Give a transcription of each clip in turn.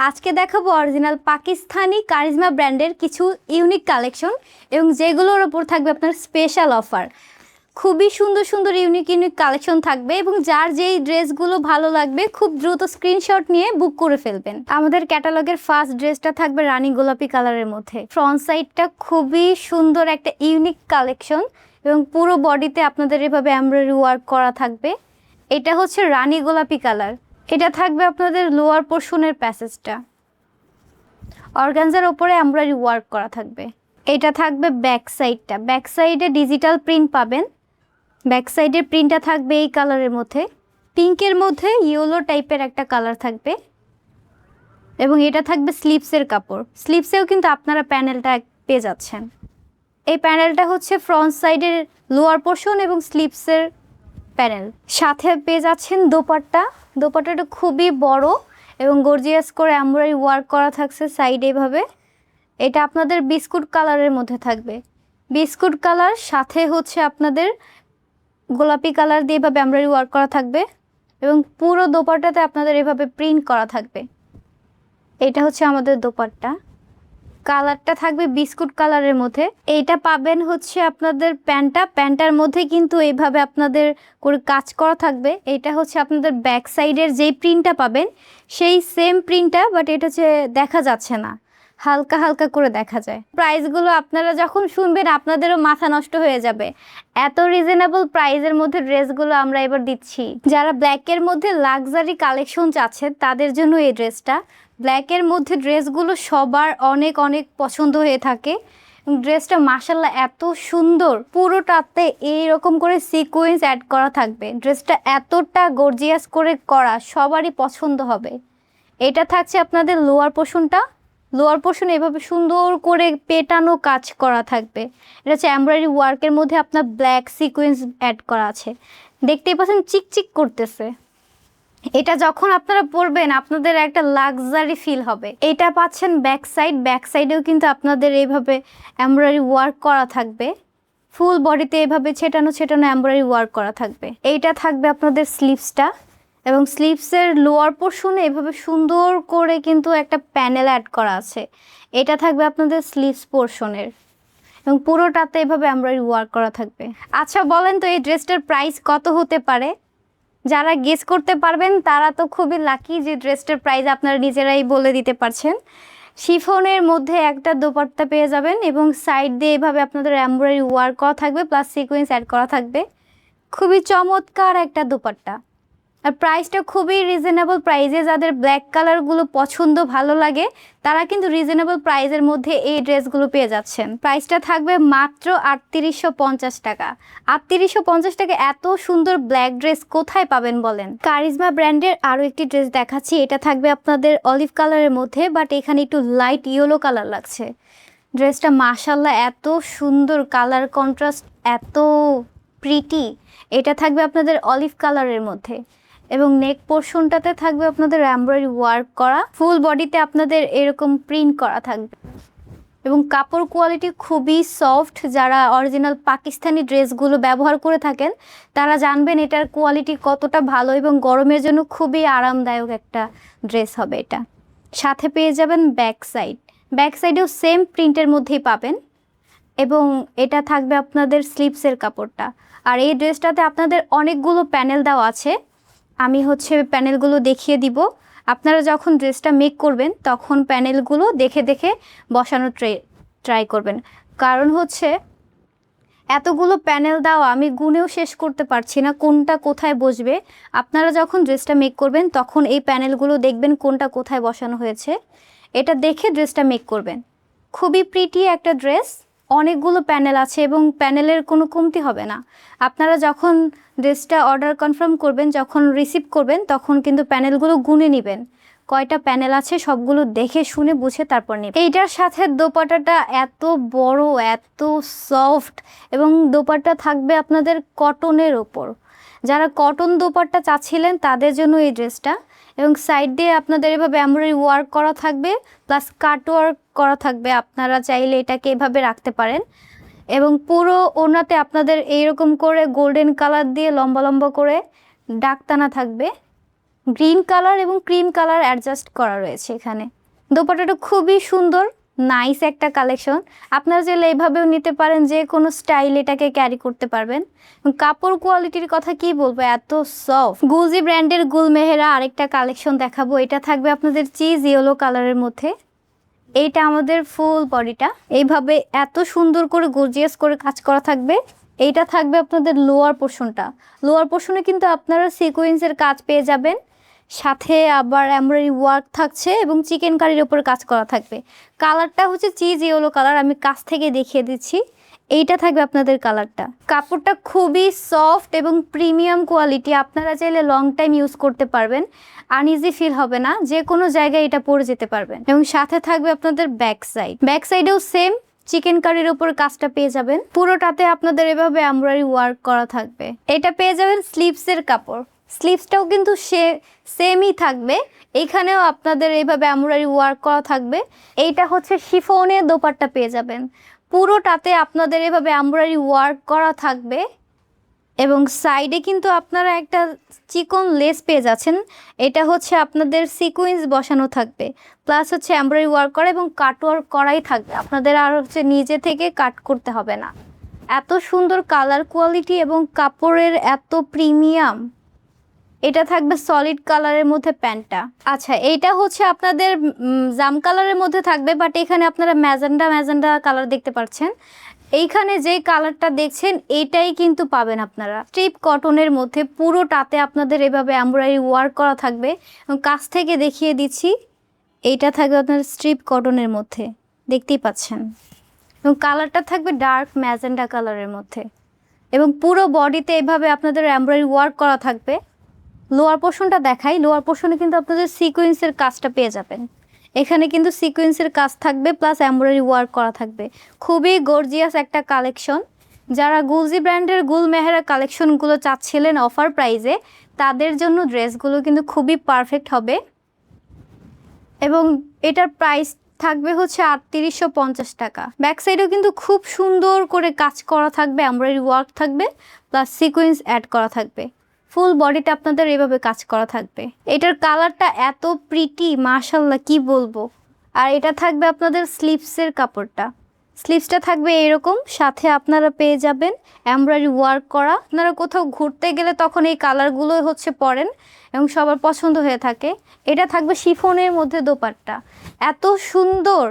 আজকে দেখাবো original Pakistani charisma ব্র্যান্ডের কিছু ইউনিক কালেকশন এবং যেগুলোর ওপর থাকবে আপনার স্পেশাল অফার। খুবই সুন্দর সুন্দর ইউনিক ইউনিক কালেকশন থাকবে এবং যার যেই ড্রেসগুলো ভালো লাগবে খুব দ্রুত স্ক্রিনশট নিয়ে বুক করে ফেলবেন। আমাদের ক্যাটালগের ফার্স্ট ড্রেসটা থাকবে রানী গোলাপি কালারের মধ্যে। ফ্রন্ট সাইডটা খুবই সুন্দর একটা ইউনিক কালেকশন এবং পুরো বডিতে আপনাদের এভাবে এমব্রয়ডারি ওয়ার্ক করা থাকবে। এটা হচ্ছে রানী গোলাপি কালার। এটা থাকবে আপনাদের লোয়ার পোর্শনের প্যাসেজটা, অর্গানজার ওপরে এমব্রয়ডারি ওয়ার্ক করা থাকবে। এটা থাকবে ব্যাক সাইডটা, ব্যাক সাইডে ডিজিটাল প্রিন্ট পাবেন। ব্যাক সাইডের প্রিন্টটা থাকবে এই কালারের মধ্যে, পিঙ্কের মধ্যে ইয়েলো টাইপের একটা কালার থাকবে এবং এটা থাকবে স্লিভসের কাপড়। স্লিভসেও কিন্তু আপনারা প্যানেলটা পেয়ে যাচ্ছেন। এই প্যানেলটা হচ্ছে ফ্রন্ট সাইডের লোয়ার পোর্শন এবং স্লিভসের প্যানেল। সাথে পেয়ে যাচ্ছেন দোপাট্টা। দোপাট্টাটা খুবই বড় এবং গর্জিয়াস করে এমব্রয়ডারি ওয়ার্ক করা থাকছে সাইডে এভাবে। এটা আপনাদের বিস্কুট কালারের মধ্যে থাকবে, বিস্কুট কালার সাথে হচ্ছে আপনাদের গোলাপি কালার দিয়ে এভাবে এমব্রয়ডারি ওয়ার্ক করা থাকবে এবং পুরো দোপাট্টাতে আপনাদের এভাবে প্রিন্ট করা থাকবে। এটা হচ্ছে আমাদের দোপাট্টা, কালারটা থাকবে বিস্কুট কালারের মধ্যে। এইটা পাবেন হচ্ছে আপনাদের প্যান্টার মধ্যে কিন্তু এইভাবে আপনাদের করে কাজ করা থাকবে। এটা হচ্ছে আপনাদের ব্যাক সাইডের যেই প্রিন্টটা পাবেন সেই সেম প্রিন্টটা, বাট এটা হচ্ছে দেখা যাচ্ছে না, হালকা হালকা করে দেখা যায়। প্রাইসগুলো আপনারা যখন শুনবেন আপনাদেরও মাথা নষ্ট হয়ে যাবে, এত রিজনেবল প্রাইসের মধ্যে ড্রেসগুলো আমরা এবার দিচ্ছি। যারা ব্ল্যাকের মধ্যে লাক্সারি কালেকশন চাচ্ছেন তাদের জন্য এই ড্রেসটা। ব্ল্যাকের মধ্যে ড্রেসগুলো সবার অনেক অনেক পছন্দ হয়ে থাকে। ড্রেসটা মাশাআল্লাহ এত সুন্দর, পুরোটাতে এইরকম করে সিকোয়েন্স অ্যাড করা থাকবে। ড্রেসটা এতটা গর্জিয়াস করে করা, সবারই পছন্দ হবে। এটা থাকছে আপনাদের লোয়ার পোর্শনটা, লোয়ার পোর্শনে এভাবে সুন্দর করে পেটানো কাজ করা থাকবে। এটা হচ্ছে এমব্রয়ডারি ওয়ার্কের মধ্যে আপনার ব্ল্যাক সিকোয়েন্স অ্যাড করা আছে, দেখতেই পাচ্ছেন চিকচিক করতেছে। এটা যখন আপনারা পরবেন আপনাদের একটা লাক্সারি ফিল হবে। এটা পাচ্ছেন ব্যাক সাইড, ব্যাক সাইডেও কিন্তু আপনাদের এইভাবে এমব্রয়ডারি ওয়ার্ক করা থাকবে। ফুল বডিতে এইভাবে ছেটানো ছেটানো এমব্রয়ডারি ওয়ার্ক করা থাকবে। এইটা থাকবে আপনাদের স্লিভসটা এবং স্লিভসের লোয়ার পোর্শনে এভাবে সুন্দর করে কিন্তু একটা প্যানেল অ্যাড করা আছে। এটা থাকবে আপনাদের স্লিভস পোর্শনের এবং পুরোটাতে এভাবে এমব্রয়ডারি ওয়ার্ক করা থাকবে। আচ্ছা বলেন তো এই ড্রেসটার প্রাইস কত হতে পারে? যারা গেস করতে পারবেন তারা তো খুবই লাকি যে ড্রেসটার প্রাইস আপনারা নিজেরাই বলে দিতে পারছেন। শিফনের মধ্যে একটা দোপাট্টা পেয়ে যাবেন এবং সাইড দিয়ে এভাবে আপনাদের এমব্রয়ডারি ওয়ার্ক করা থাকবে, প্লাস সিকোয়েন্স অ্যাড করা থাকবে। খুবই চমৎকার একটা দোপাট্টা আর প্রাইসটা খুবই রিজনেবল প্রাইসে। যাদের ব্ল্যাক কালারগুলো পছন্দ ভালো লাগে তারা কিন্তু রিজনেবল প্রাইসের মধ্যে এই ড্রেসগুলো পেয়ে যাচ্ছেন। প্রাইসটা থাকবে মাত্র 3850 টাকা। 3850 টাকা এত সুন্দর ব্ল্যাক ড্রেস কোথায় পাবেন বলেন? কারিজমা ব্র্যান্ডের আরও একটি ড্রেস দেখাচ্ছি। এটা থাকবে আপনাদের অলিভ কালারের মধ্যে, বাট এখানে একটু লাইট ইয়েলো কালার লাগছে। ড্রেসটা মাশাআল্লাহ এত সুন্দর, কালার কন্ট্রাস্ট এত প্রিটি। এটা থাকবে আপনাদের অলিভ কালারের মধ্যে এবং নেক পোর্শনটাতে থাকবে আপনাদের এমব্রয়ডারি ওয়ার্ক করা। ফুল বডিতে আপনাদের এরকম প্রিন্ট করা থাকবে এবং কাপড় কোয়ালিটি খুবই সফট। যারা অরিজিনাল পাকিস্তানি ড্রেসগুলো ব্যবহার করে থাকেন তারা জানবেন এটার কোয়ালিটি কতটা ভালো এবং গরমের জন্য খুবই আরামদায়ক একটা ড্রেস হবে এটা। সাথে পেয়ে যাবেন ব্যাক সাইড, ব্যাক সাইডেও সেম প্রিন্টের মধ্যেই পাবেন এবং এটা থাকবে আপনাদের স্লিভসের কাপড়টা। আর এই ড্রেসটাতে আপনাদের অনেকগুলো প্যানেল দেওয়া আছে, আমি হচ্ছে প্যানেলগুলো দেখিয়ে দিব। আপনারা যখন ড্রেসটা মেক করবেন তখন প্যানেলগুলো দেখে দেখে বসানোর ট্রাই করবেন, কারণ হচ্ছে এতগুলো প্যানেল দেওয়া আমি গুনেও শেষ করতে পারছি না কোনটা কোথায় বসবে। আপনারা যখন ড্রেসটা মেক করবেন তখন এই প্যানেলগুলো দেখবেন কোনটা কোথায় বসানো হয়েছে, এটা দেখে ড্রেসটা মেক করবেন। খুবই প্রিটি একটা ড্রেস, অনেকগুলো প্যানেল আছে এবং প্যানেলের কোনো কমতি হবে না। আপনারা যখন ড্রেসটা অর্ডার কনফার্ম করবেন, যখন রিসিভ করবেন তখন কিন্তু প্যানেলগুলো গুনে নেবেন কয়টা প্যানেল আছে, সবগুলো দেখে শুনে বুঝে তারপর নেবেন। এইটার সাথে দোপাট্টাটা এত বড়, এত সফট এবং দোপাট্টা থাকবে আপনাদের কটনের ওপর। যারা কটন দোপাট্টা চাচ্ছিলেন তাদের জন্য এই ড্রেসটা। এবং সাইড দিয়ে আপনাদের এভাবে এমব্রয়ডারি ওয়ার্ক করা থাকবে, প্লাস কাট ওয়ার্ক করা থাকবে। আপনারা চাইলে এটাকে এভাবে রাখতে পারেন এবং পুরো ওড়নাতে আপনাদের এইরকম করে গোল্ডেন কালার দিয়ে লম্বা লম্বা করে দাগ টানা থাকবে। গ্রিন কালার এবং ক্রিম কালার অ্যাডজাস্ট করা রয়েছে এখানে। দোপাট্টাটা খুবই সুন্দর, নাইস একটা কালেকশন। আপনারা চাইলে এইভাবেও নিতে পারেন, যে কোনো স্টাইল এটাকে ক্যারি করতে পারবেন। কাপড় কোয়ালিটির কথা কি বলবো, এত সফট। গুলজি ব্র্যান্ডের গুলমেহেরা আরেকটা কালেকশন দেখাবো। এটা থাকবে আপনাদের চিজ ইয়েলো কালারের মধ্যে। এইটা আমাদের ফুল বডিটা এইভাবে এত সুন্দর করে গর্জিয়াস করে কাজ করা থাকবে। এইটা থাকবে আপনাদের লোয়ার পোর্শনটা। লোয়ার পোর্শনে কিন্তু আপনারা সিকোয়েন্সের কাজ পেয়ে যাবেন, সাথে আবার এমব্রয়ডারি ওয়ার্ক থাকছে এবং চিকেন কারির উপর কাজ করা থাকবে। কালারটা হচ্ছে চিজ ইয়েলো কালার, আমি কাছ থেকে দেখিয়ে দিচ্ছি। এইটা থাকবে আপনাদের কালারটা। কাপড়টা খুবই সফট এবং প্রিমিয়াম কোয়ালিটি, আপনারা চাইলে লং টাইম ইউজ করতে পারবেন, আনইজি ফিল হবে না, যে কোনো জায়গায় এটা পরে যেতে পারবেন। এবং সাথে থাকবে আপনাদের ব্যাক সাইড, ব্যাক সাইডেও সেম চিকেন কারির উপর কাজটা পেয়ে যাবেন। পুরোটাতে আপনাদের এভাবে এমব্রয়ডারি ওয়ার্ক করা থাকবে। এটা পেয়ে যাবেন স্লিভসের কাপড়, স্লিভসটাও কিন্তু সেমই থাকবে, এইখানেও আপনাদের এইভাবে এমব্রয়ডারি ওয়ার্ক করা থাকবে। এইটা হচ্ছে শিফনের দোপাট্টা পেয়ে যাবেন, পুরোটাতে আপনাদের এভাবে এমব্রয়ডারি ওয়ার্ক করা থাকবে। এবং সাইডে কিন্তু আপনারা একটা চিকন লেস পেয়ে যাচ্ছেন, এটা হচ্ছে আপনাদের সিকোয়েন্স বসানো থাকবে, প্লাস হচ্ছে এমব্রয়ডারি ওয়ার্ক করা এবং কাট ওয়ার্ক করাই থাকবে, আপনাদের আর হচ্ছে নিজে থেকে কাট করতে হবে না। এত সুন্দর কালার কোয়ালিটি এবং কাপড়ের এত প্রিমিয়াম। এটা থাকবে সলিড কালারের মধ্যে প্যান্টটা। আচ্ছা, এইটা হচ্ছে আপনাদের জাম কালারের মধ্যে থাকবে, বাট এখানে আপনারা ম্যাজেন্ডা কালার দেখতে পাচ্ছেন। এইখানে যে কালারটা দেখছেন এইটাই কিন্তু পাবেন আপনারা। স্ট্রিপ কটনের মধ্যে পুরোটাতে আপনাদের এভাবে এমব্রয়ডারি ওয়ার্ক করা থাকবে। কাছ থেকে দেখিয়ে দিচ্ছি, এইটা থাকবে আপনার স্ট্রিপ কটনের মধ্যে, দেখতেই পাচ্ছেন। এবং কালারটা থাকবে ডার্ক ম্যাজেন্ডা কালারের মধ্যে, এবং পুরো বডিতে এভাবে আপনাদের এমব্রয়ডারি ওয়ার্ক করা থাকবে। লোয়ার পোর্শনটা দেখাই, লোয়ার পোর্শনে কিন্তু আপনাদের সিকোয়েন্সের কাজটা পেয়ে যাবেন। এখানে কিন্তু সিকোয়েন্সের কাজ থাকবে, প্লাস এমব্রয়ডারি ওয়ার্ক করা থাকবে। খুবই গর্জিয়াস একটা কালেকশন। যারা গুলজি ব্র্যান্ডের গুলমেহেরা কালেকশনগুলো চাচ্ছিলেন অফার প্রাইজে, তাদের জন্য ড্রেসগুলো কিন্তু খুবই পারফেক্ট হবে। এবং এটার প্রাইস থাকবে হচ্ছে 3850 টাকা। ব্যাক সাইডেও কিন্তু খুব সুন্দর করে কাজ করা থাকবে, এমব্রয়ডারি ওয়ার্ক থাকবে, প্লাস সিকোয়েন্স অ্যাড করা থাকবে। ফুল বডিটা আপনাদের এভাবে কাজ করা থাকবে। এটার কালারটা এত প্রিটি, মাশাল্লাহ কি বলবো। আর এটা থাকবে আপনাদের স্লিভসের কাপড়টা, স্লিভসটা থাকবে এরকম, সাথে আপনারা পেয়ে যাবেন এমব্রয়ডারি ওয়ার্ক করা। আপনারা কোথাও ঘুরতে গেলে তখন এই কালারগুলো হচ্ছে পরেন এবং সবার পছন্দ হয়ে থাকে। এটা থাকবে শিফনের মধ্যে দোপাট্টা, এত সুন্দর।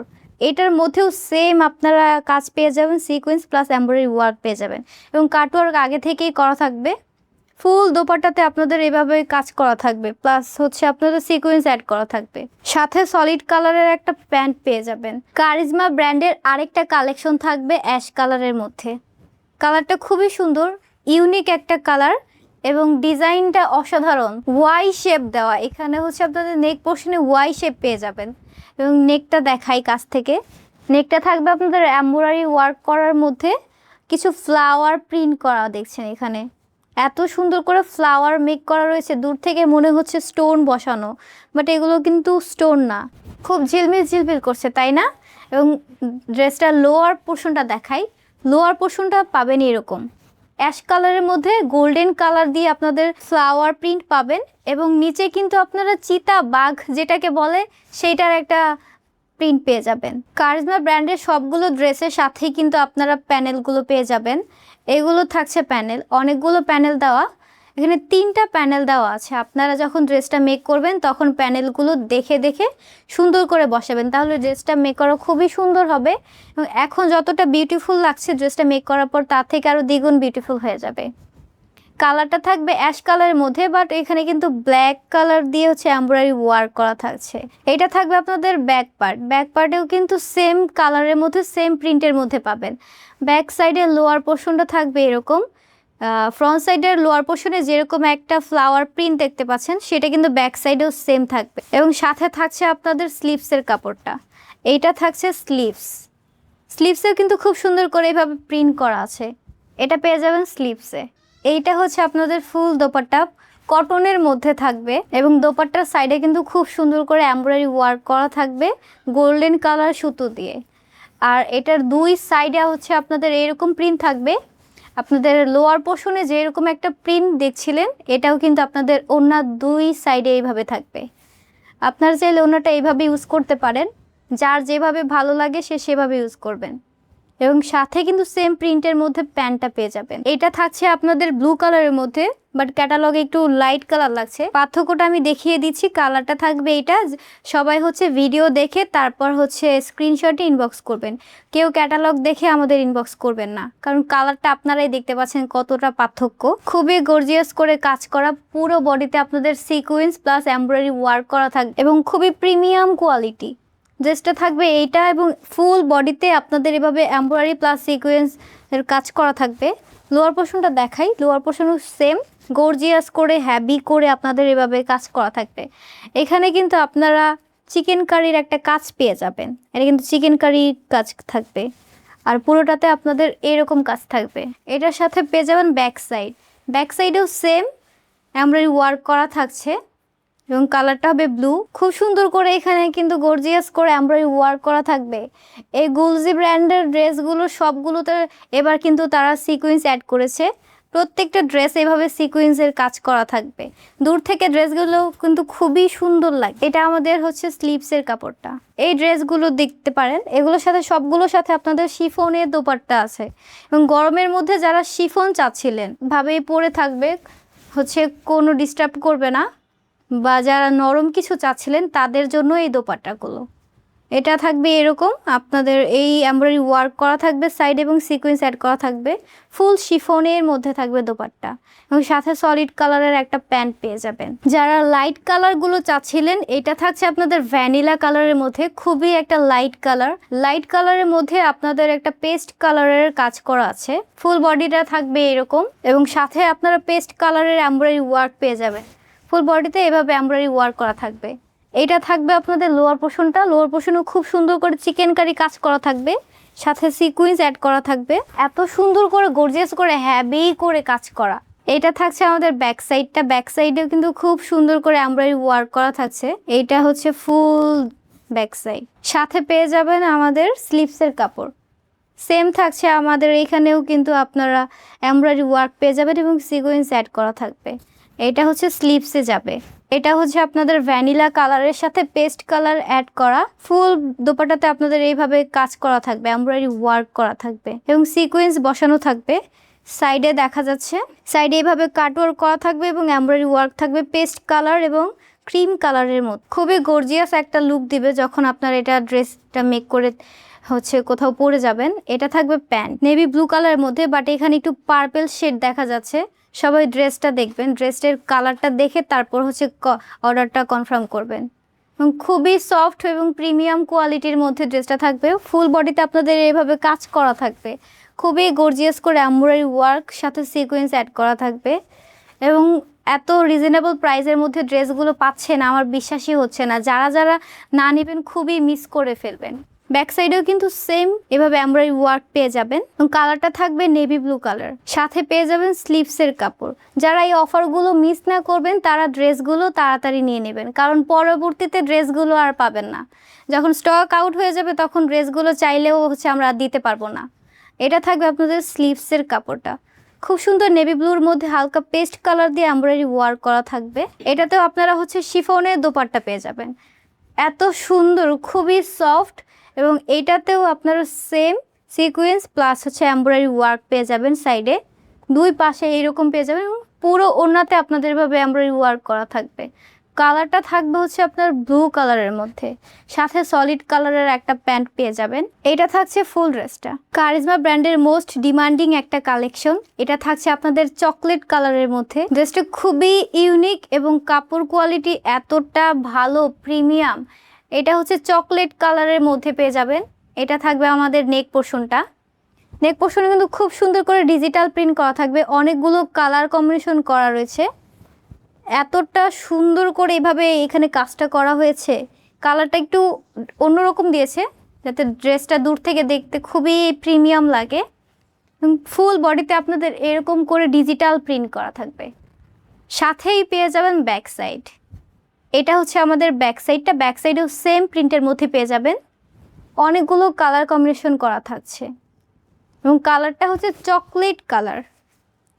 এটার মধ্যেও সেম আপনারা কাজ পেয়ে যাবেন, সিকোয়েন্স প্লাস এমব্রয়ডারি ওয়ার্ক পেয়ে যাবেন, এবং কাটওয়ার্ক আগে থেকেই করা থাকবে। ফুল দোপাট্টাতে আপনাদের এভাবে কাজ করা থাকবে, প্লাস হচ্ছে আপনাদের সিকোয়েন্স অ্যাড করা থাকবে। সাথে সলিড কালারের একটা প্যান্ট পেয়ে যাবেন। কারিজমা ব্র্যান্ডের আরেকটা কালেকশন থাকবে অ্যাশ কালারের মধ্যে। কালারটা খুবই সুন্দর, ইউনিক একটা কালার, এবং ডিজাইনটা অসাধারণ। ওয়াই শেপ দেওয়া, এখানে হচ্ছে আপনাদের নেক পোর্শনে ওয়াই শেপ পেয়ে যাবেন। এবং নেকটা দেখাই কাছ থেকে, নেকটা থাকবে আপনাদের এমব্রয়ডারি ওয়ার্ক করার মধ্যে, কিছু ফ্লাওয়ার প্রিন্ট করা দেখছেন এখানে। এত সুন্দর করে ফ্লাওয়ার মেক করা রয়েছে, দূর থেকে মনে হচ্ছে স্টোন বসানো, বাট এগুলো কিন্তু স্টোন না। খুব ঝিলমিল করছে, তাই না? এবং ড্রেসটার লোয়ার পোর্শনটা দেখাই, লোয়ার পোর্শনটা পাবেন এরকম অ্যাশ কালারের মধ্যে গোল্ডেন কালার দিয়ে আপনাদের ফ্লাওয়ার প্রিন্ট পাবেন, এবং নিচে কিন্তু আপনারা চিতা বাঘ যেটাকে বলে সেইটার একটা প্রিন্ট পেয়ে যাবেন। কারিজমা ব্র্যান্ডের সবগুলো ড্রেসের সাথেই কিন্তু আপনারা প্যানেলগুলো পেয়ে যাবেন। এগুলো থাকছে প্যানেল, অনেকগুলো প্যানেল দেওয়া, এখানে 3টা প্যানেল দেওয়া আছে। আপনারা যখন ড্রেসটা মেক করবেন তখন প্যানেলগুলো দেখে দেখে সুন্দর করে বসাবেন, তাহলে ড্রেসটা মেক করা খুবই সুন্দর হবে। এবং এখন যতটা বিউটিফুল লাগছে ড্রেসটা মেক করার পর, তার থেকে আরও দ্বিগুণ বিউটিফুল হয়ে যাবে। কালারটা থাকবে অ্যাশ কালারের মধ্যে, বাট এখানে কিন্তু ব্ল্যাক কালার দিয়ে হচ্ছে এমব্রয়ডারি ওয়ার্ক করা থাকছে। এটা থাকবে আপনাদের ব্যাক পার্ট, ব্যাক পার্টেও কিন্তু সেম কালারের মধ্যে সেম প্রিন্টের মধ্যে পাবেন। ব্যাক সাইডের লোয়ার পোর্শনটা থাকবে এরকম, ফ্রন্ট সাইডের লোয়ার পোর্শনে যেরকম একটা ফ্লাওয়ার প্রিন্ট দেখতে পাচ্ছেন, সেটা কিন্তু ব্যাক সাইডেও সেম থাকবে। এবং সাথে থাকছে আপনাদের স্লিভসের কাপড়টা, এইটা থাকছে স্লিভসেও কিন্তু খুব সুন্দর করে এইভাবে প্রিন্ট করা আছে, এটা পেয়ে যাবেন স্লিভসে। এইটা হচ্ছে আপনাদের ফুল দোপাট্টা, কটনের মধ্যে থাকবে, এবং দোপাট্টার সাইডে কিন্তু খুব সুন্দর করে এমব্রয়ডারি ওয়ার্ক করা থাকবে গোল্ডেন কালার সুতো দিয়ে। আর এটার দুই সাইডে হচ্ছে আপনাদের এরকম প্রিন্ট থাকবে, আপনাদের লোয়ার পোর্শনে যেরকম একটা প্রিন্ট দেখছিলেন, এটাও কিন্তু আপনাদের ওড়নার 2 সাইডে এইভাবে থাকবে। আপনারা চাইলে ওড়নাটা এইভাবে ইউজ করতে পারেন, যার যেভাবে ভালো লাগে সে সেভাবে ইউজ করবেন। এবং সাথে কিন্তু সেম প্রিন্টের মধ্যে প্যান্টটা পেয়ে যাবেন। এটা থাকছে আপনাদের ব্লু কালারের মধ্যে, বাট ক্যাটালগে একটু লাইট কালার লাগছে। পার্থক্যটা আমি দেখিয়ে দিচ্ছি। কালারটা থাকবে এটা, সবাই হচ্ছে ভিডিও দেখে তারপর হচ্ছে স্ক্রিনশটে ইনবক্স করবেন। কেউ ক্যাটালগ দেখে আমাদের ইনবক্স করবেন না, কারণ কালারটা আপনারাই দেখতে পাচ্ছেন কতটা পার্থক্য। খুবই গর্জিয়াস করে কাজ করা, পুরো বডিতে আপনাদের সিকোয়েন্স প্লাস এমব্রয়ডারি ওয়ার্ক করা থাকবে এবং খুবই প্রিমিয়াম কোয়ালিটি। ড্রেসটা থাকবে এইটা এবং ফুল বডিতে আপনাদের এভাবে এমব্রয়ডারি প্লাস সিকোয়েন্স এর কাজ করা থাকবে। লোয়ার পোর্শনটা দেখাই, লোয়ার পোর্শনও সেম গর্জিয়াস করে হ্যাভি করে আপনাদের এভাবে কাজ করা থাকবে। এখানে কিন্তু আপনারা চিকেন কারির একটা কাজ পেয়ে যাবেন। এটা কিন্তু চিকেন কারির কাজ থাকবে, আর পুরোটাতে আপনাদের এরকম কাজ থাকবে। এটার সাথে পেয়ে যাবেন ব্যাক সাইড, ব্যাক সাইডেও সেম এমব্রয়ডারি ওয়ার্ক করা থাকছে এবং কালারটা হবে ব্লু। খুব সুন্দর করে এখানে কিন্তু গর্জিয়াস করে এমব্রয়ডারি ওয়ার্ক করা থাকবে। এই গুলজি ব্র্যান্ডের ড্রেসগুলো সবগুলোতে এবার কিন্তু তারা সিকোয়েন্স অ্যাড করেছে। প্রত্যেকটা ড্রেস এভাবে সিকোয়েন্সের কাজ করা থাকবে। দূর থেকে ড্রেসগুলো কিন্তু খুবই সুন্দর লাগে। এটা আমাদের হচ্ছে স্লিভসের কাপড়টা। এই ড্রেসগুলো দেখতে পারেন, এগুলোর সাথে সবগুলোর সাথে আপনাদের শিফনের দোপাট্টা আছে এবং গরমের মধ্যে যারা শিফন চাচ্ছিলেন ভাবেই পরে থাকবে, হচ্ছে কোনো ডিস্টার্ব করবে না, বা যারা নরম কিছু চাচ্ছিলেন তাদের জন্য এই দোপাট্টাগুলো। এটা থাকবে এরকম, আপনাদের এই এমব্রয়ডারি ওয়ার্ক করা থাকবে সাইড এবং সিকোয়েন্স অ্যাড করা থাকবে। ফুল শিফনের মধ্যে থাকবে দোপাট্টা এবং সাথে সলিড কালারের একটা প্যান্ট পেয়ে যাবেন। যারা লাইট কালারগুলো চাচ্ছিলেন, এটা থাকছে আপনাদের ভ্যানিলা কালারের মধ্যে, খুবই একটা লাইট কালার। লাইট কালারের মধ্যে আপনাদের একটা পেস্ট কালারের কাজ করা আছে। ফুল বডিটা থাকবে এরকম এবং সাথে আপনারা পেস্ট কালারের এমব্রয়ডারি ওয়ার্ক পেয়ে যাবেন। ফুল বডিতে এভাবে এমব্রয়ডারি ওয়ার্ক করা থাকবে। এটা থাকবে আপনাদের লোয়ার পোর্শনটা, লোয়ার পোর্শনও খুব সুন্দর করে চিকেন কারি কাজ করা থাকবে, সাথে সিকুয়েন্স অ্যাড করা থাকবে। এত সুন্দর করে গর্জিয়াস করে হ্যাভি করে কাজ করা। এটা থাকছে আমাদের ব্যাক সাইডটা, ব্যাক সাইডেও কিন্তু খুব সুন্দর করে এমব্রয়ডারি ওয়ার্ক করা থাকছে। এইটা হচ্ছে ফুল ব্যাক সাইড। সাথে পেয়ে যাবেন আমাদের স্লিভসের কাপড়, সেম থাকছে আমাদের এখানেও কিন্তু আপনারা এমব্রয়ডারি ওয়ার্ক পেয়ে যাবেন এবং সিকোয়েন্স অ্যাড করা থাকবে। এটা হচ্ছে স্লিভসে যাবে। এটা হচ্ছে আপনাদের ভ্যানিলা কালারের সাথে পেস্ট কালার অ্যাড করা। ফুল দোপাট্টাতে আপনাদের এইভাবে কাজ করা থাকবে, এমব্রয়ডারি ওয়ার্ক করা থাকবে এবং সিকোয়েন্স বসানো থাকবে। সাইডে দেখা যাচ্ছে, সাইডে এইভাবে কাটওয়ার্ক করা থাকবে এবং এমব্রয়ডারি ওয়ার্ক থাকবে পেস্ট কালার এবং ক্রিম কালারের মধ্যে। খুবই গর্জিয়াস একটা লুক দিবে যখন আপনারা এটা ড্রেসটা মেক করে হচ্ছে কোথাও পরে যাবেন। এটা থাকবে প্যান্ট নেভি ব্লু কালারের মধ্যে, বাট এখানে একটু পার্পেল শেড দেখা যাচ্ছে। সবাই ড্রেসটা দেখবেন, ড্রেসের কালারটা দেখে তারপর হচ্ছে অর্ডারটা কনফার্ম করবেন। এবং খুবই সফট এবং প্রিমিয়াম কোয়ালিটির মধ্যে ড্রেসটা থাকবে। ফুল বডিতে আপনাদের এইভাবে কাজ করা থাকবে, খুবই গর্জিয়াস করে এমব্রয়ডারি ওয়ার্ক সাথে সিকোয়েন্স অ্যাড করা থাকবে। এবং এত রিজনেবল প্রাইসের মধ্যে ড্রেসগুলো পাচ্ছেন আমার বিশ্বাসই হচ্ছে না। যারা যারা না নেবেন খুবই মিস করে ফেলবেন। ব্যাক সাইডেও কিন্তু সেম এভাবে এমব্রয়ডারি ওয়ার্ক পেয়ে যাবেন এবং কালারটা থাকবে নেভি ব্লু কালার। সাথে পেয়ে যাবেন স্লিভসের কাপড়। যারা এই অফারগুলো মিস না করবেন তারা ড্রেসগুলো তাড়াতাড়ি নিয়ে নেবেন, কারণ পরবর্তীতে ড্রেসগুলো আর পাবেন না। যখন স্টক আউট হয়ে যাবে তখন ড্রেসগুলো চাইলেও হচ্ছে আমরা দিতে পারবো না। এটা থাকবে আপনাদের স্লিভসের কাপড়টা, খুব সুন্দর নেভি ব্লুর মধ্যে হালকা পেস্ট কালার দিয়ে এমব্রয়ডারি ওয়ার্ক করা থাকবে। এটাতেও আপনারা হচ্ছে শিফনের দোপাট্টা পেয়ে যাবেন। এত সুন্দর, খুবই সফট এবং এইটাতেও আপনারা সেম সিকোয়েন্স প্লাস হচ্ছে এমব্রয়ডারি ওয়ার্ক পেয়ে যাবেন। সাইডে দুই পাশে এইরকম পেয়ে যাবেন এবং পুরো ওড়নাতে আপনাদের এভাবে এমব্রয়ডারি ওয়ার্ক করা থাকবে। কালারটা থাকবে হচ্ছে আপনার ব্লু কালারের মধ্যে, সাথে সলিড কালারের একটা প্যান্ট পেয়ে যাবেন। এটা থাকছে ফুল ড্রেসটা, কারিজমা ব্র্যান্ডের মোস্ট ডিমান্ডিং একটা কালেকশন। এটা থাকছে আপনাদের চকলেট কালারের মধ্যে। ড্রেসটা খুবই ইউনিক এবং কাপড় কোয়ালিটি এতটা ভালো, প্রিমিয়াম। এটা হচ্ছে চকলেট কালারের মধ্যে পেয়ে যাবেন। এটা থাকবে আমাদের নেক পোর্শনটা, নেক পোর্শনে কিন্তু খুব সুন্দর করে ডিজিটাল প্রিন্ট করা থাকবে, অনেকগুলো কালার কম্বিনেশন করা রয়েছে। এতটা সুন্দর করে এভাবে এখানে কাজটা করা হয়েছে, কালারটা একটু অন্যরকম দিয়েছে যাতে ড্রেসটা দূর থেকে দেখতে খুবই প্রিমিয়াম লাগে। ফুল বডিতে আপনাদের এরকম করে ডিজিটাল প্রিন্ট করা থাকবে। সাথেই পেয়ে যাবেন ব্যাক সাইড। এটা হচ্ছে আমাদের ব্যাক সাইডটা, ব্যাক সাইডেও সেম প্রিন্টের মধ্যে পেয়ে যাবেন। অনেকগুলো কালার কম্বিনেশন করা থাকছে। এবং কালারটা হচ্ছে চকলেট কালার।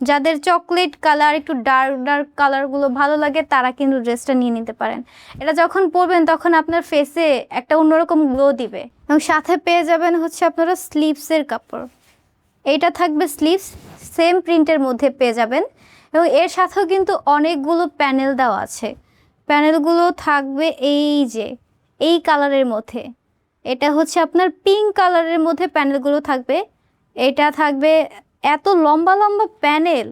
যাদের চকলেট কালার একটু ডার্ক ডার্ক কালারগুলো ভালো লাগে তারা কিন্তু ড্রেসটা নিয়ে নিতে পারেন। এটা যখন পরবেন তখন আপনার ফেসে একটা অন্যরকম গ্লো দিবে। এবং সাথে পেয়ে যাবেন হচ্ছে আপনারা স্লিভসের কাপড়। এইটা থাকবে স্লিভস, সেম প্রিন্টের মধ্যে পেয়ে যাবেন এবং এর সাথেও কিন্তু অনেকগুলো প্যানেল দেওয়া আছে। প্যানেলগুলো থাকবে এই যে এই কালারের মধ্যে। এটা হচ্ছে আপনার পিঙ্ক কালারের মধ্যে প্যানেলগুলো থাকবে। এটা থাকবে এত লম্বা লম্বা প্যানেল,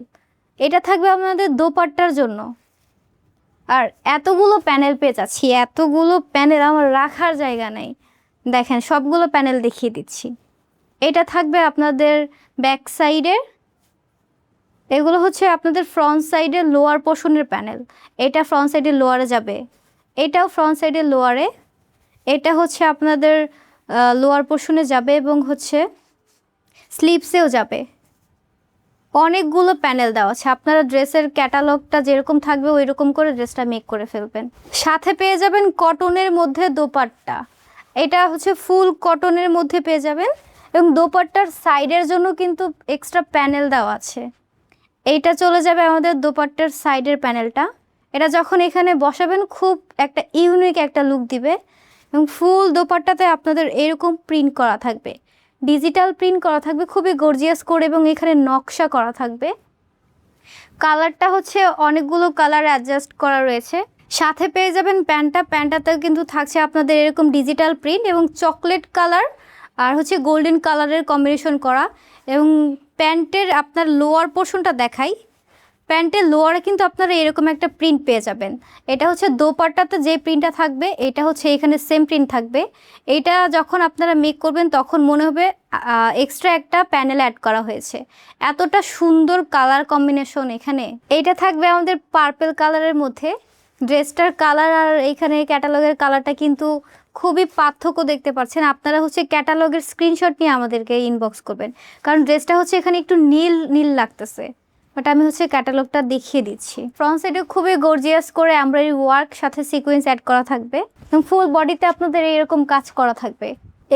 এটা থাকবে আপনাদের দোপাট্টার জন্য। আর এতগুলো প্যানেল পেয়ে যাচ্ছি, এতগুলো প্যানেল আমার রাখার জায়গা নেই। দেখেন সবগুলো প্যানেল দেখিয়ে দিচ্ছি। এটা থাকবে আপনাদের ব্যাক সাইডের, এগুলো হচ্ছে আপনাদের ফ্রন্ট সাইডের লোয়ার পোর্শনের প্যানেল। এটা ফ্রন্ট সাইডের লোয়ারে যাবে, এটাও ফ্রন্ট সাইডের লোয়ারে, এটা হচ্ছে আপনাদের লোয়ার পোর্শনে যাবে এবং হচ্ছে স্লিভসেও যাবে। অনেকগুলো প্যানেল দেওয়া আছে, আপনারা ড্রেসের ক্যাটালগটা যেরকম থাকবে ওই রকম করে ড্রেসটা মেক করে ফেলবেন। সাথে পেয়ে যাবেন কটনের মধ্যে দোপাট্টা। এটা হচ্ছে ফুল কটনের মধ্যে পেয়ে যাবেন এবং দোপাট্টার সাইডের জন্য কিন্তু এক্সট্রা প্যানেল দেওয়া আছে। এইটা চলে যাবে আমাদের দোপাট্টার সাইডের প্যানেলটা। এটা যখন এখানে বসাবেন খুব একটা ইউনিক একটা লুক দিবে এবং ফুল দোপাট্টাতে আপনাদের এরকম প্রিন্ট করা থাকবে, ডিজিটাল প্রিন্ট করা থাকবে, খুবই গর্জিয়াস করে এবং এখানে নকশা করা থাকবে। কালারটা হচ্ছে অনেকগুলো কালার অ্যাডজাস্ট করা রয়েছে। সাথে পেয়ে যাবেন প্যান্টটাতেও কিন্তু থাকছে আপনাদের এরকম ডিজিটাল প্রিন্ট এবং চকলেট কালার আর হচ্ছে গোল্ডেন কালারের কম্বিনেশন করা। এবং প্যান্টের আপনার লোয়ার পোর্শনটা দেখাই, প্যান্টের লোয়ারে কিন্তু আপনারা এরকম একটা প্রিন্ট পেয়ে যাবেন। এটা হচ্ছে দোপাট্টাতে যে প্রিন্টটা থাকবে এটা হচ্ছে এখানে সেম প্রিন্ট থাকবে। এইটা যখন আপনারা মেক করবেন তখন মনে হবে এক্সট্রা একটা প্যানেল অ্যাড করা হয়েছে, এতটা সুন্দর কালার কম্বিনেশন এখানে। এইটা থাকবে আমাদের পার্পল কালারের মধ্যে। ড্রেসটার কালার আর এইখানে ক্যাটালগের কালারটা কিন্তু খুবই পার্থক্য দেখতে পাচ্ছেন। আপনারা হচ্ছে ক্যাটালগের স্ক্রিনশট নিয়ে আমাদেরকে ইনবক্স করবেন, কারণ ড্রেসটা হচ্ছে এখানে একটু নীল নীল লাগতেছে, বাট আমি হচ্ছে ক্যাটালগটা দেখিয়ে দিচ্ছি। ফ্রন্ট সাইডে খুবই গর্জিয়াস করে এমব্রয়ডারি ওয়ার্ক সাথে সিকোয়েন্স অ্যাড করা থাকবে এবং ফুল বডিতে আপনাদের এরকম কাজ করা থাকবে।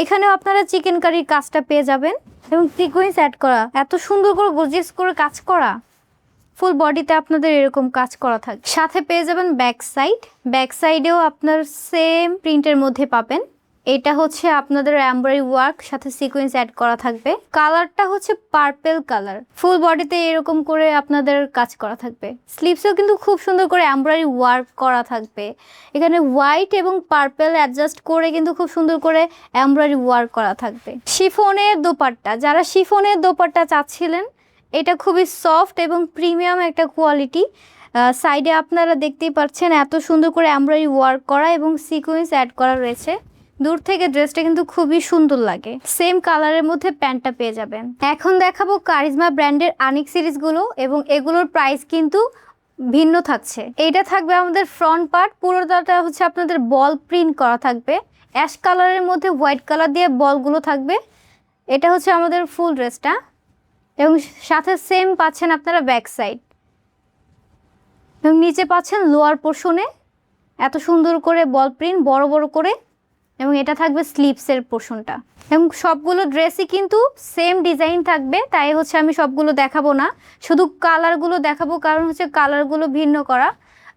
এখানেও আপনারা চিকেন কারির কাজটা পেয়ে যাবেন এবং সিকোয়েন্স অ্যাড করা, এত সুন্দর করে গর্জিয়াস করে কাজ করা, ফুল বডিতে আপনাদের এরকম কাজ করা থাকবে। সাথে পেয়ে যাবেন ব্যাক সাইড, ব্যাক সাইডেও আপনার সেম প্রিন্টের মধ্যে পাবেন। এটা হচ্ছে আপনাদের এমব্রয়ডারি ওয়ার্ক সাথে সিকোয়েন্স অ্যাড করা থাকবে। কালারটা হচ্ছে পার্পল কালার, ফুল বডিতে এরকম করে আপনাদের কাজ করা থাকবে। স্লিভসেও কিন্তু খুব সুন্দর করে এমব্রয়ডারি ওয়ার্ক করা থাকবে। এখানে হোয়াইট এবং পার্পল অ্যাডজাস্ট করে কিন্তু খুব সুন্দর করে এমব্রয়ডারি ওয়ার্ক করা থাকবে। শিফনের দোপাট্টা, যারা শিফনের দোপাট্টা চাচ্ছিলেন, এটা খুবই সফট এবং প্রিমিয়াম একটা কোয়ালিটি। সাইডে আপনারা দেখতেই পাচ্ছেন এত সুন্দর করে এমব্রয়ডারি ওয়ার্ক করা এবং সিকোয়েন্স অ্যাড করা রয়েছে। দূর থেকে ড্রেসটা কিন্তু খুবই সুন্দর লাগে। সেম কালারের মধ্যে প্যান্টটা পেয়ে যাবেন। এখন দেখাবো কারিজমা ব্র্যান্ডের আনিক সিরিজগুলো এবং এগুলোর প্রাইস কিন্তু ভিন্ন থাকছে। এইটা থাকবে আমাদের ফ্রন্ট পার্ট, পুরোটা হচ্ছে আপনাদের বল প্রিন্ট করা থাকবে, অ্যাশ কালারের মধ্যে হোয়াইট কালার দিয়ে বলগুলো থাকবে। এটা হচ্ছে আমাদের ফুল ড্রেসটা এবং সাথে সেম পাচ্ছেন আপনারা ব্যাক সাইড এবং নিচে পাচ্ছেন লোয়ার পোর্শনে এত সুন্দর করে বল প্রিন্ট বড় বড় করে এবং এটা থাকবে স্লিভসের পোর্শনটা। এবং সবগুলো ড্রেসই কিন্তু সেম ডিজাইন থাকবে, তাই হচ্ছে আমি সবগুলো দেখাবো না, শুধু কালারগুলো দেখাবো, কারণ হচ্ছে কালারগুলো ভিন্ন করা।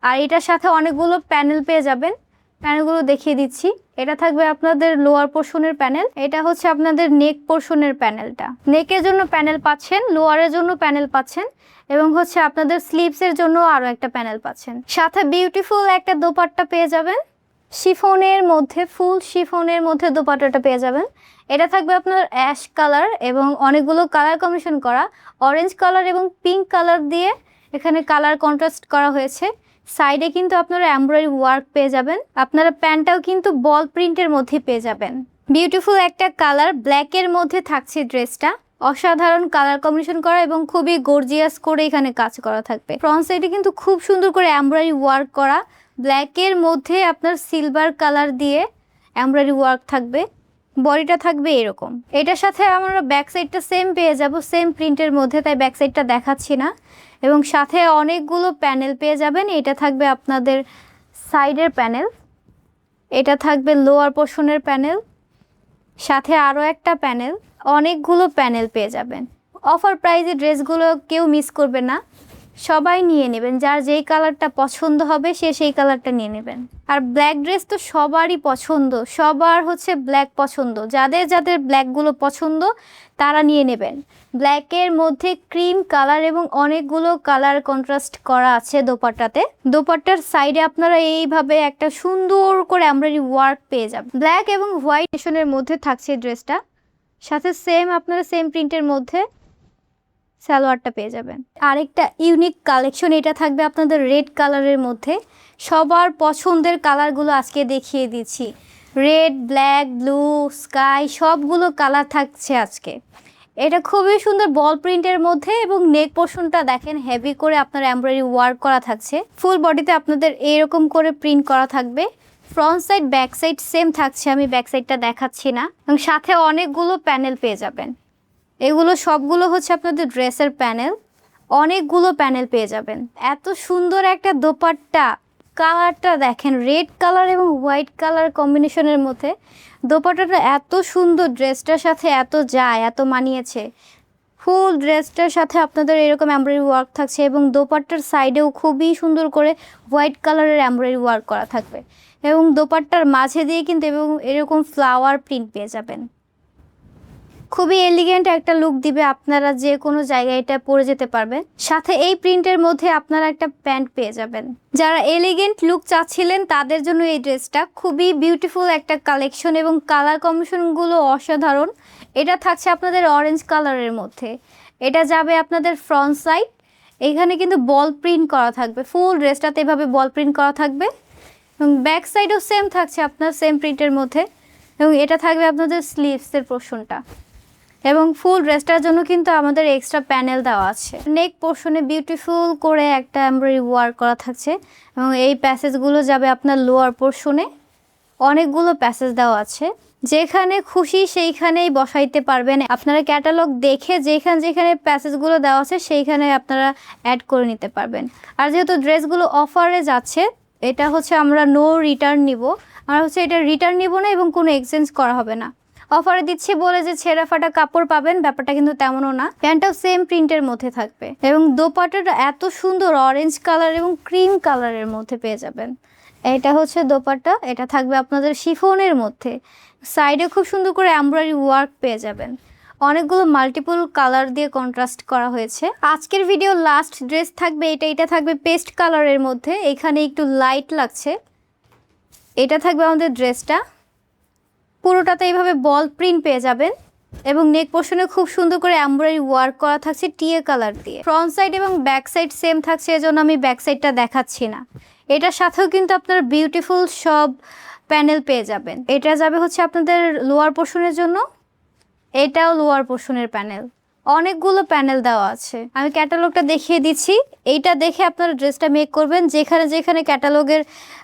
আর এটার সাথে অনেকগুলো প্যানেল পেয়ে যাবেন, প্যানেলগুলো দেখিয়ে দিচ্ছি। এটা থাকবে আপনাদের লোয়ার পোর্শনের প্যানেল, এটা হচ্ছে আপনাদের নেক পোর্শনের প্যানেলটা। নেকের জন্য প্যানেল পাচ্ছেন, লোয়ারের জন্য প্যানেল পাচ্ছেন এবং হচ্ছে আপনাদের স্লিভসের জন্য আরও একটা প্যানেল পাচ্ছেন। সাথে বিউটিফুল একটা দোপাট্টা পেয়ে যাবেন শিফনের মধ্যে, ফুল শিফনের মধ্যে দোপাট্টাটা পেয়ে যাবেন। এটা থাকবে আপনার অ্যাশ কালার এবং অনেকগুলো কালার কম্বিনেশন করা, অরেঞ্জ কালার এবং পিঙ্ক কালার দিয়ে এখানে কালার কন্ট্রাস্ট করা হয়েছে। সাইডে কিন্তু আপনারা এমব্রয়ডারি ওয়ার্ক পেয়ে যাবেন। আপনারা প্যান্টটাও কিন্তু বল প্রিন্টের মধ্যে পেয়ে যাবেন। বিউটিফুল একটা কালার ব্ল্যাকের মধ্যে থাকছে ড্রেসটা, অসাধারণ কালার কম্বিনেশন করা এবং খুবই গর্জিয়াস করে এখানে কাজ করা থাকবে। ফ্রন্ট সাইডে কিন্তু খুব সুন্দর করে এমব্রয়ডারি ওয়ার্ক করা, ব্ল্যাকের মধ্যে আপনার সিলভার কালার দিয়ে এমব্রয়ডারি ওয়ার্ক থাকবে। বডিটা থাকবে এরকম। এটার সাথে আমরা ব্যাক সাইডটা সেম পেয়ে যাব, সেম প্রিন্টের মধ্যে, তাই ব্যাক সাইডটা দেখাচ্ছি না। এবং সাথে অনেকগুলো প্যানেল পেয়ে যাবেন। এটা থাকবে আপনাদের সাইডের প্যানেল, এটা থাকবে লোয়ার পোর্শনের প্যানেল, সাথে আরও একটা প্যানেল, অনেকগুলো প্যানেল পেয়ে যাবেন। অফার প্রাইজে ড্রেসগুলো কেউ মিস করবে না, সবাই নিয়ে নেবেন। যার যেই কালারটা পছন্দ হবে সে সেই কালারটা নিয়ে নেবেন। আর ব্ল্যাক ড্রেস তো সবারই পছন্দ, সবার হচ্ছে ব্ল্যাক পছন্দ। যাদের যাদের ব্ল্যাকগুলো পছন্দ তারা নিয়ে নেবেন। ব্ল্যাকের মধ্যে ক্রিম কালার এবং অনেকগুলো কালার কন্ট্রাস্ট করা আছে দোপাট্টাতে। দোপাট্টার সাইডে আপনারা এইভাবে একটা সুন্দর করে এমব্রয়ডারি ওয়ার্ক পেয়ে যাবেন। ব্ল্যাক এবং হোয়াইট টেশনের মধ্যে থাকছে ড্রেসটা, সাথে সেম আপনারা সেম প্রিন্টের মধ্যে সালোয়ারটা পেয়ে যাবেন। আরেকটা ইউনিক কালেকশন, এটা থাকবে আপনাদের রেড কালারের মধ্যে। সবার পছন্দের কালারগুলো আজকে দেখিয়ে দিচ্ছি। রেড, ব্ল্যাক, ব্লু, স্কাই সবগুলো কালার থাকছে আজকে। এটা খুবই সুন্দর বল প্রিন্টের মধ্যে এবং নেক পোর্শনটা দেখেন হেভি করে আপনার এমব্রয়ডারি ওয়ার্ক করা থাকছে। ফুল বডিতে আপনাদের এরকম করে প্রিন্ট করা থাকবে। Front side back side same থাকছে, আমি ব্যাক সাইডটা দেখাচ্ছি না। এবং সাথে অনেকগুলো প্যানেল পেয়ে যাবেন। এগুলো সবগুলো হচ্ছে আপনাদের ড্রেসের প্যানেল, অনেকগুলো প্যানেল পেয়ে যাবেন। এত সুন্দর একটা দোপাট্টা, কালারটা দেখেন রেড কালার এবং হোয়াইট কালার কম্বিনেশনের মধ্যে দোপাট্টাটা এত সুন্দর, ড্রেসটার সাথে এত যায়, এত মানিয়েছে। ফুল ড্রেসটার সাথে আপনাদের এরকম এমব্রয়ডারি ওয়ার্ক থাকছে এবং দোপাট্টার সাইডেও খুবই সুন্দর করে হোয়াইট কালারের এমব্রয়ডারি ওয়ার্ক করা থাকবে এবং দোপাট্টার মাঝে দিয়ে কিন্তু এবং এরকম ফ্লাওয়ার প্রিন্ট পেয়ে যাবেন। খুবই এলিগেন্ট একটা লুক দিবে, আপনারা যে কোনো জায়গায় এটা পরে যেতে পারবেন। সাথে এই প্রিন্টের মধ্যে আপনারা একটা প্যান্ট পেয়ে যাবেন। যারা এলিগেন্ট লুক চাচ্ছিলেন তাদের জন্য এই ড্রেসটা খুবই বিউটিফুল একটা কালেকশন এবং কালার কম্বিনেশনগুলো অসাধারণ। এটা থাকছে আপনাদের অরেঞ্জ কালারের মধ্যে। এটা যাবে আপনাদের ফ্রন্ট সাইড, এখানে কিন্তু বল প্রিন্ট করা থাকবে। ফুল ড্রেসটাতে এভাবে বল প্রিন্ট করা থাকবে এবং ব্যাক সাইডও সেম থাকছে আপনার সেম প্রিন্টের মধ্যে। এবং এটা থাকবে আপনাদের স্লিভসের পোর্শনটা এবং ফুল ড্রেসটার জন্য কিন্তু আমাদের এক্সট্রা প্যানেল দেওয়া আছে। নেক পোর্শনে বিউটিফুল করে একটা এমব্রয়ডারি ওয়ার্ক করা থাকছে এবং এই প্যাসেজগুলো যাবে আপনার লোয়ার পোর্শনে। অনেকগুলো প্যাসেজ দেওয়া আছে, যেখানে খুশি সেইখানেই বসাইতে পারবেন। আপনারা ক্যাটালগ দেখে যেখানে যেখানে প্যাসেজগুলো দেওয়া আছে সেইখানে আপনারা অ্যাড করে নিতে পারবেন। আর যেহেতু ড্রেসগুলো অফারে যাচ্ছে, এটা হচ্ছে আমরা নো রিটার্ন নিব। আমরা হচ্ছে এটা রিটার্ন নিব না এবং কোনো এক্সচেঞ্জ করা হবে না। অফারে দিচ্ছি বলে যে ছেঁড়া ফাটা কাপড় পাবেন, ব্যাপারটা কিন্তু তেমনও না। প্যান্টটাও সেম প্রিন্টের মধ্যে থাকবে এবং দোপাট্টাটা এত সুন্দর অরেঞ্জ কালার এবং ক্রিম কালারের মধ্যে পেয়ে যাবেন। এটা হচ্ছে দোপাট্টা, এটা থাকবে আপনাদের শিফনের মধ্যে। সাইডে খুব সুন্দর করে এমব্রয়ডারি ওয়ার্ক পেয়ে যাবেন। অনেকগুলো মাল্টিপল কালার দিয়ে কন্ট্রাস্ট করা হয়েছে। আজকের ভিডিও লাস্ট ড্রেস থাকবে এটা থাকবে পেস্ট কালারের মধ্যে, এখানে একটু লাইট লাগছে। এটা থাকবে আমাদের ড্রেসটা, পুরোটাতে এইভাবে বল প্রিন্ট পেয়ে যাবেন এবং নেক পোর্শনে খুব সুন্দর করে এমব্রয়ডারি ওয়ার্ক করা থাকছে টিয়ে কালার দিয়ে। ফ্রন্ট সাইড এবং ব্যাক সাইড সেম থাকছে, এজন্য আমি ব্যাক সাইডটা দেখাচ্ছি না। এটার সাথেও কিন্তু আপনার বিউটিফুল সব প্যানেল পেয়ে যাবেন। এটা যাবে হচ্ছে আপনাদের লোয়ার পোর্শনের জন্য, এটাও লোয়ার পোর্শনের প্যানেল। অনেকগুলো প্যানেল দেওয়া আছে, আমি ক্যাটালগটা দেখিয়ে দিচ্ছি। এইটা দেখে আপনারা ড্রেসটা মেক করবেন। যেখানে যেখানে ক্যাটালগের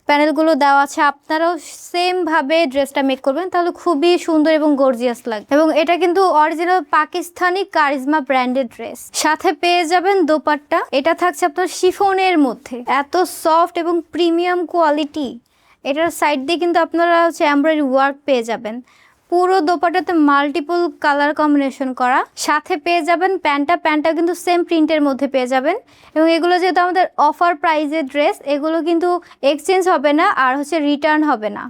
প্যানেলগুলো দেওয়া আছে আপনারাও সেমভাবে ড্রেসটা মেক করবেন, তাহলে খুবই সুন্দর এবং গর্জিয়াস লাগবে। এবং এটা কিন্তু original Pakistani charisma branded dress. সাথে পেয়ে যাবেন দোপাট্টা, এটা থাকছে আপনার শিফনের মধ্যে। এত সফট এবং প্রিমিয়াম কোয়ালিটি। এটার সাইড দিয়ে কিন্তু আপনারা হচ্ছে এমব্রয়ডারি ওয়ার্ক পেয়ে যাবেন। পুরো দোপাট্টাতে মাল্টিপল কালার কম্বিনেশন করা। সাথে পেয়ে যাবেন প্যান্টটা কিন্তু সেম প্রিন্টের মধ্যে পেয়ে যাবেন। এবং এগুলো যেহেতু আমাদের অফার প্রাইজের ড্রেস, এগুলো কিন্তু এক্সচেঞ্জ হবে না আর হচ্ছে রিটার্ন হবে না।